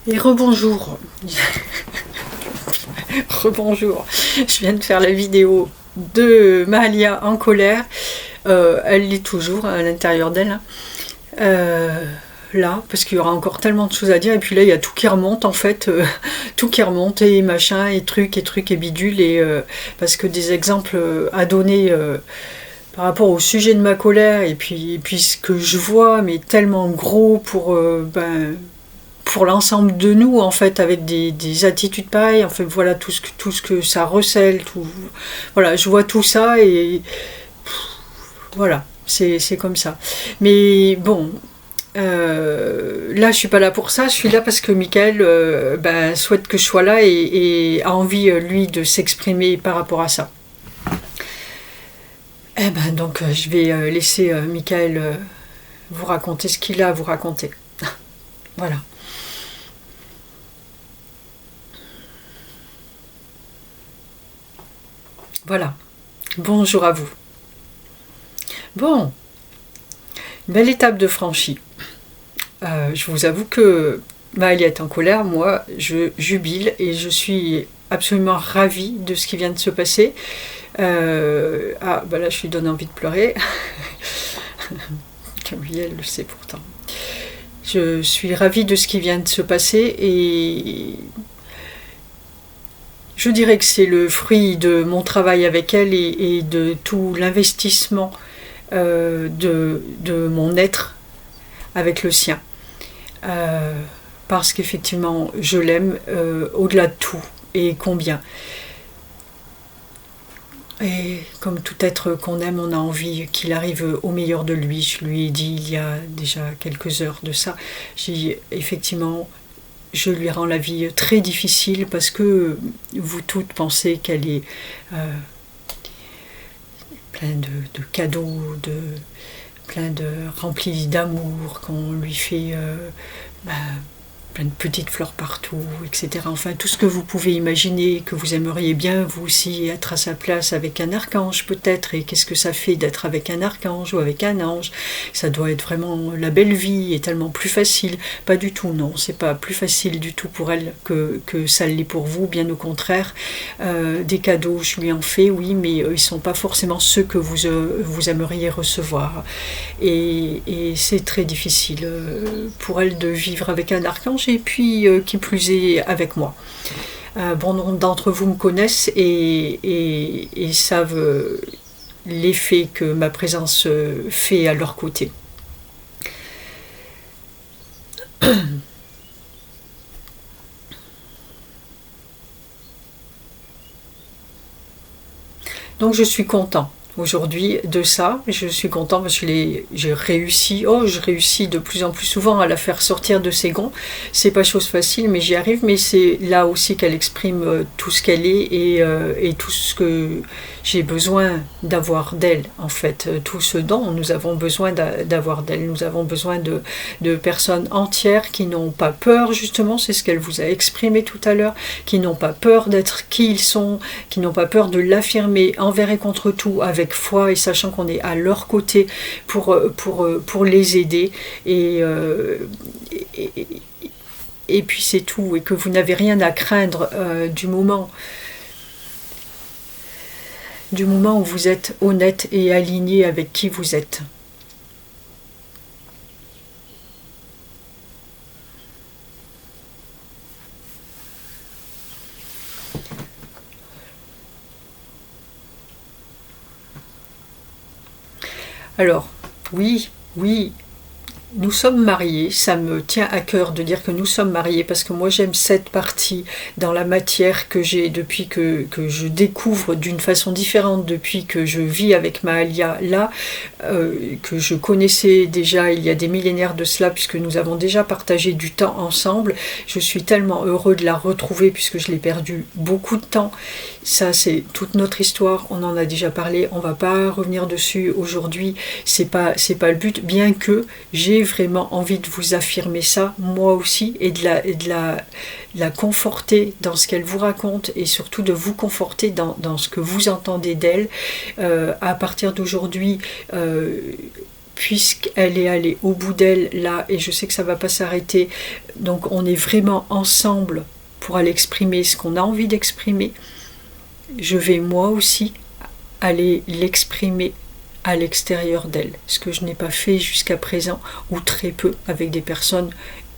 Et rebonjour. Rebonjour. Je viens de faire la vidéo de Mahalia en colère. Elle l'est toujours à l'intérieur d'elle. Là, parce qu'il y aura encore tellement de choses à dire. Et puis là, il y a tout qui remonte en fait. Tout qui remonte et machin, et trucs et bidules. Et, parce que des exemples à donner... par rapport au sujet de ma colère et puis ce que je vois, mais tellement gros pour l'ensemble de nous, en fait, avec des attitudes pareilles, en fait, voilà, tout ce que ça recèle, tout, voilà, je vois tout ça et voilà, c'est comme ça. Mais bon, là, je suis pas là pour ça, je suis là parce que Michael souhaite que je sois là et a envie, lui, de s'exprimer par rapport à ça. Eh ben, donc, je vais laisser Michael vous raconter ce qu'il a à vous raconter. Voilà. Voilà. Bonjour à vous. Bon, belle étape de franchie. Je vous avoue que Mahalia est en colère, moi je jubile et je suis absolument ravie de ce qui vient de se passer. Là je lui donne envie de pleurer. Gabrielle le sait pourtant. Je suis ravie de ce qui vient de se passer et je dirais que c'est le fruit de mon travail avec elle et de tout l'investissement de mon être avec le sien. Parce qu'effectivement, je l'aime au-delà de tout, et combien. Et comme tout être qu'on aime, on a envie qu'il arrive au meilleur de lui. Je lui ai dit il y a déjà quelques heures de ça, j'ai dit effectivement, je lui rends la vie très difficile parce que vous toutes pensez qu'elle est pleine de cadeaux, plein de rempli d'amour, qu'on lui fait plein de petites fleurs partout, etc. Enfin, tout ce que vous pouvez imaginer, que vous aimeriez bien, vous aussi, être à sa place avec un archange peut-être, et qu'est-ce que ça fait d'être avec un archange ou avec un ange? Ça doit être vraiment la belle vie et tellement plus facile. Pas du tout, non, c'est pas plus facile du tout pour elle que ça l'est pour vous, bien au contraire. Des cadeaux, je lui en fais, oui, mais ils sont pas forcément ceux que vous aimeriez recevoir. Et c'est très difficile pour elle de vivre avec un archange, et puis qui plus est avec moi. Bon nombre d'entre vous me connaissent et savent l'effet que ma présence fait à leur côté. Donc je suis content aujourd'hui de ça, je suis content parce que j'ai réussi, je réussis de plus en plus souvent à la faire sortir de ses gonds. C'est pas chose facile, mais j'y arrive, mais c'est là aussi qu'elle exprime tout ce qu'elle est et tout ce que j'ai besoin d'avoir d'elle, en fait, tout ce dont nous avons besoin d'avoir d'elle. Nous avons besoin de personnes entières qui n'ont pas peur, justement, c'est ce qu'elle vous a exprimé tout à l'heure, qui n'ont pas peur d'être qui ils sont, qui n'ont pas peur de l'affirmer envers et contre tout, avec foi et sachant qu'on est à leur côté pour les aider et puis c'est tout, et que vous n'avez rien à craindre du moment où vous êtes honnête et aligné avec qui vous êtes. Alors, oui, nous sommes mariés, ça me tient à cœur de dire que nous sommes mariés parce que moi j'aime cette partie dans la matière que j'ai depuis que je découvre d'une façon différente depuis que je vis avec Mahalia là, que je connaissais déjà il y a des millénaires de cela puisque nous avons déjà partagé du temps ensemble. Je suis tellement heureux de la retrouver puisque je l'ai perdu beaucoup de temps. Ça c'est toute notre histoire, on en a déjà parlé, on va pas revenir dessus aujourd'hui, c'est pas le but, bien que j'ai vraiment envie de vous affirmer ça, moi aussi, et de la conforter dans ce qu'elle vous raconte, et surtout de vous conforter dans ce que vous entendez d'elle. À partir d'aujourd'hui, puisqu'elle est allée au bout d'elle là, et je sais que ça ne va pas s'arrêter, donc on est vraiment ensemble pour aller exprimer ce qu'on a envie d'exprimer, je vais moi aussi aller l'exprimer à l'extérieur d'elle, ce que je n'ai pas fait jusqu'à présent, ou très peu, avec des personnes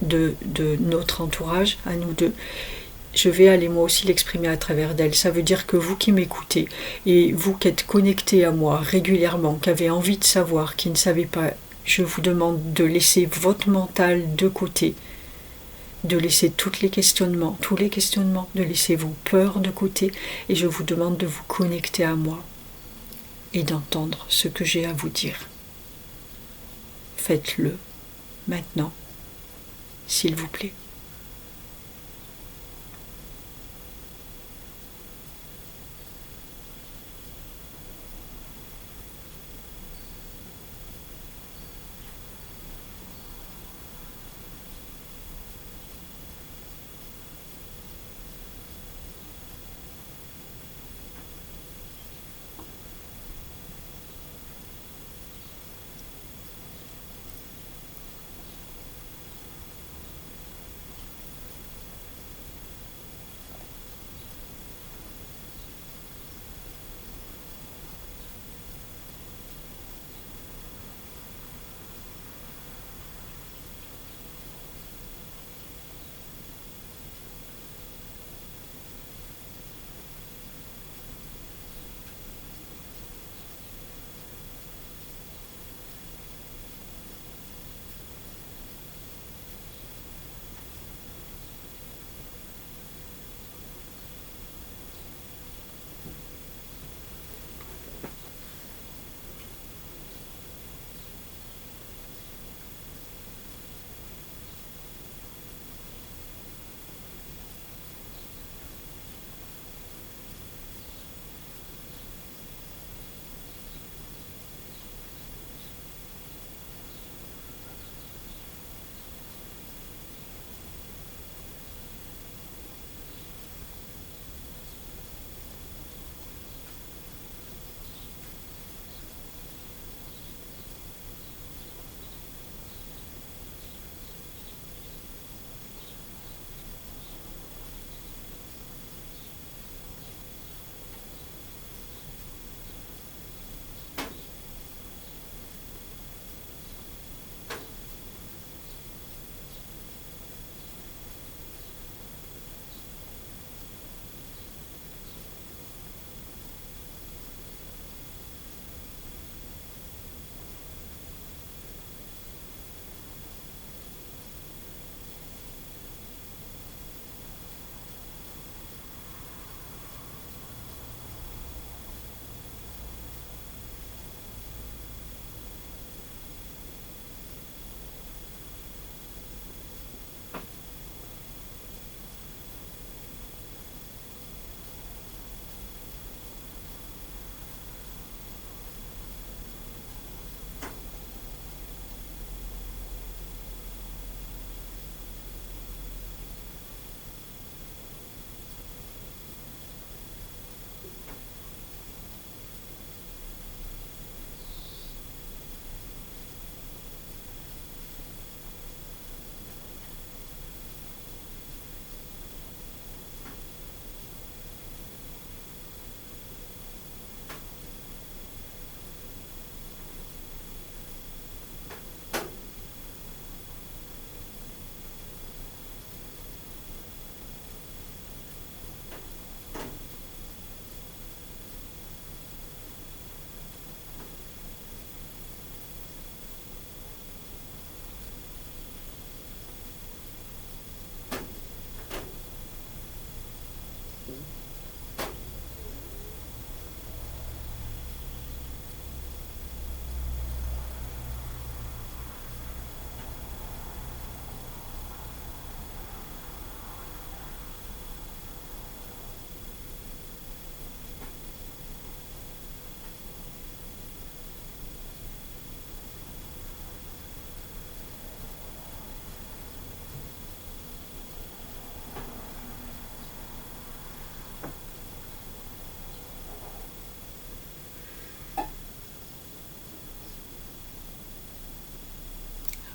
de notre entourage, à nous deux. Je vais aller moi aussi l'exprimer à travers d'elle. Ça veut dire que vous qui m'écoutez, et vous qui êtes connectés à moi régulièrement, qui avez envie de savoir, qui ne savez pas, je vous demande de laisser votre mental de côté, de laisser tous les questionnements, de laisser vos peurs de côté, et je vous demande de vous connecter à moi et d'entendre ce que j'ai à vous dire. Faites-le maintenant, s'il vous plaît.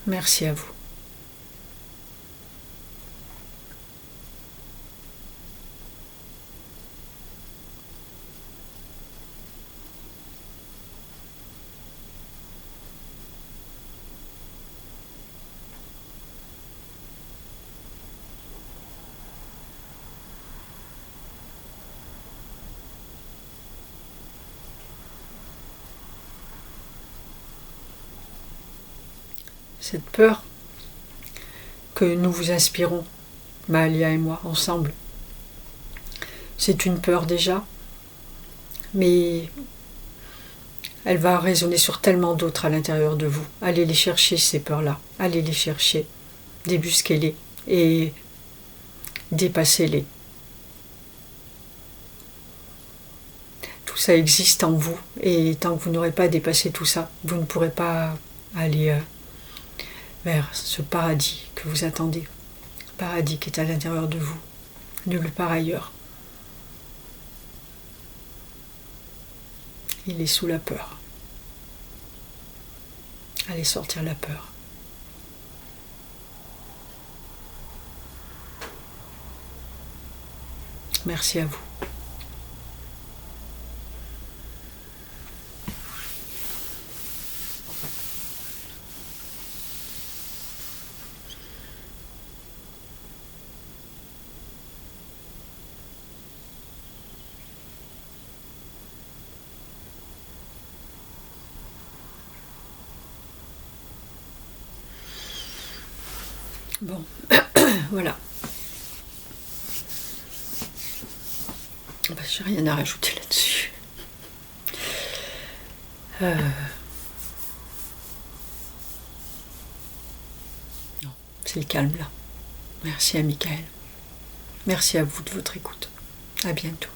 Merci à vous. Cette peur que nous vous inspirons, Mahalia et moi, ensemble, c'est une peur déjà, mais elle va résonner sur tellement d'autres à l'intérieur de vous. Allez les chercher, ces peurs-là. Allez les chercher, débusquez-les et dépassez-les. Tout ça existe en vous, et tant que vous n'aurez pas dépassé tout ça, vous ne pourrez pas aller vers ce paradis que vous attendez. Le paradis qui est à l'intérieur de vous, nulle part ailleurs. Il est sous la peur. Allez sortir la peur. Merci à vous. Bon, voilà. Bah, j'ai rien à rajouter là-dessus. Non, c'est le calme là. Merci à Michael. Merci à vous de votre écoute. À bientôt.